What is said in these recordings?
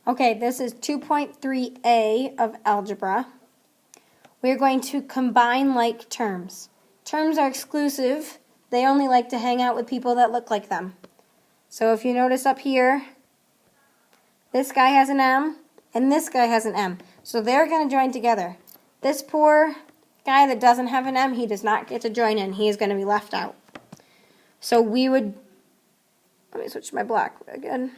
Okay, this is 2.3a of algebra. We're going to combine like terms. Terms are exclusive. They only like to hang out with people that look like them. So if you notice up here, this guy has an M and this guy has an M. So they're going to join together. This poor guy that doesn't have an M, he does not get to join in. He is going to be left out. So we would, let me switch my black again.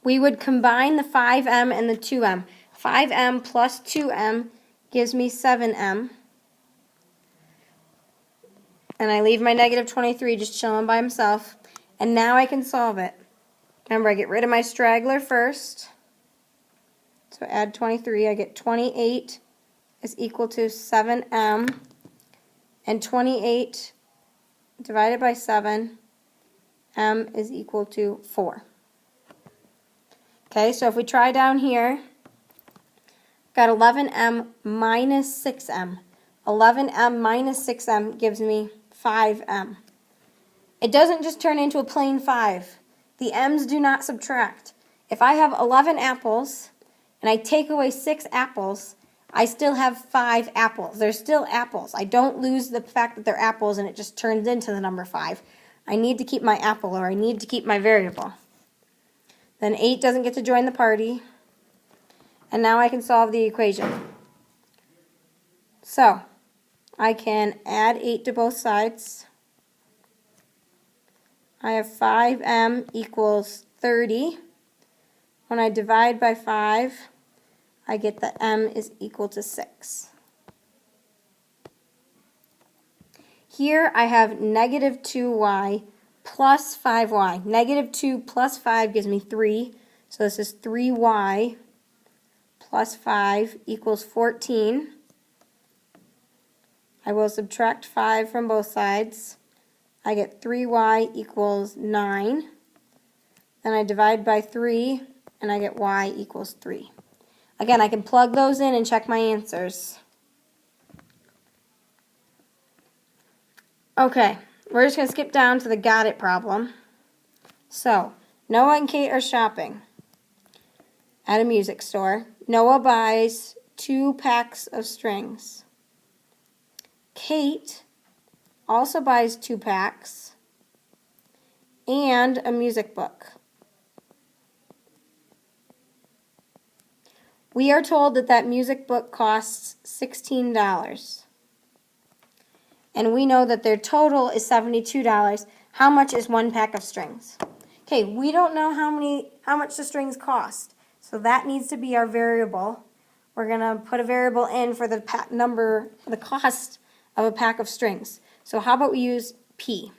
We would combine the 5M and the 2M. 5M plus 2M gives me 7M. And I leave my negative 23 just chilling by himself. And now I can solve it. Remember, I get rid of my straggler first. So add 23. I get 28 is equal to 7M. And 28 divided by 7, M is equal to 4. Okay, so if we try down here, got 11M minus 6M. 11M minus 6M gives me 5M. It doesn't just turn into a plain 5. The M's do not subtract. If I have 11 apples and I take away 6 apples, I still have 5 apples. They're still apples. I don't lose the fact that they're apples and it just turns into the number 5. I need to keep my apple, or I need to keep my variable. Then 8 doesn't get to join the party. And now I can solve the equation. So, I can add 8 to both sides. I have 5M equals 30. When I divide by 5, I get that M is equal to 6. Here I have negative 2y plus 5y. Negative 2 plus 5 gives me 3. So this is 3y plus 5 equals 14. I will subtract 5 from both sides. I get 3y equals 9. Then I divide by 3, and I get y equals 3. Again, I can plug those in and check my answers. Okay, we're just going to skip down to the got it problem. So, Noah and Kate are shopping at a music store. Noah buys 2 packs of strings. Kate also buys 2 packs and a music book. We are told that that music book costs $16. And we know that their total is $72. How much is 1 pack of strings? Okay, we don't know how much the strings cost. So that needs to be our variable. We're going to put a variable in for the the cost of a pack of strings. So how about we use P?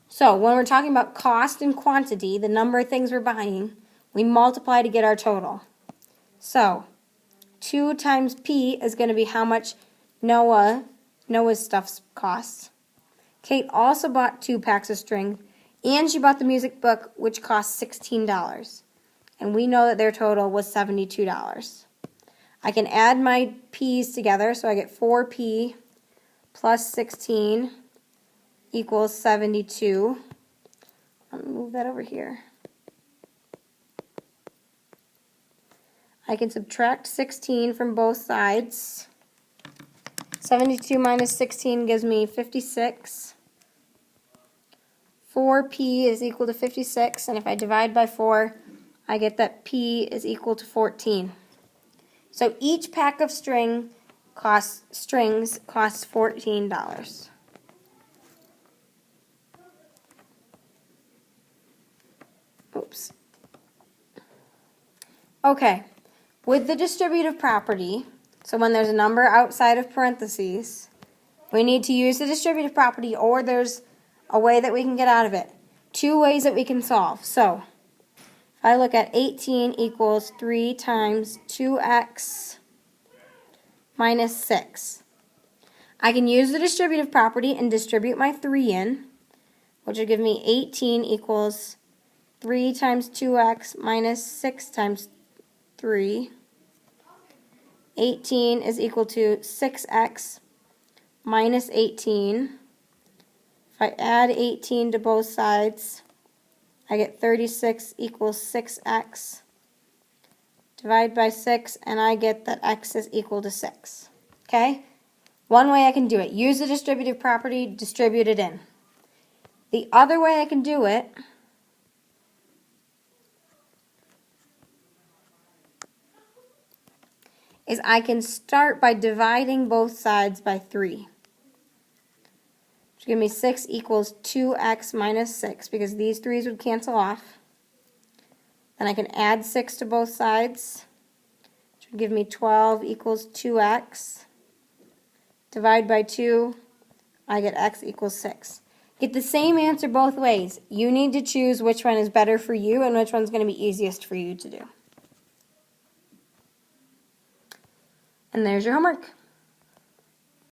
So when we're talking about cost and quantity, the number of things we're buying, we multiply to get our total. So 2 times P is going to be how much Noah's stuff costs. Kate also bought 2 packs of string, and she bought the music book, which cost $16. And we know that their total was $72. I can add my P's together, so I get 4P plus 16 equals 72. I'm going to move that over here. I can subtract 16 from both sides. 72 minus 16 gives me 56. 4P is equal to 56, and if I divide by 4, I get that P is equal to 14. So each pack of strings costs $14. Oops. Okay. With the distributive property, so when there's a number outside of parentheses, we need to use the distributive property, or there's a way that we can get out of it. 2 ways that we can solve. So, if I look at 18 equals 3 times 2x minus 6. I can use the distributive property and distribute my 3 in, which will give me 18 equals 3 times 2x minus 6 times 3. 18 is equal to 6x minus 18. If I add 18 to both sides, I get 36 equals 6x. Divide by 6, and I get that x is equal to 6. Okay? One way I can do it, use the distributive property, distribute it in. The other way I can do it is I can start by dividing both sides by 3. Which give me 6 equals 2x minus 6, because these 3's would cancel off. Then I can add 6 to both sides, which would give me 12 equals 2x. Divide by 2, I get x equals 6. Get the same answer both ways. You need to choose which one is better for you and which one's going to be easiest for you to do. And there's your homework.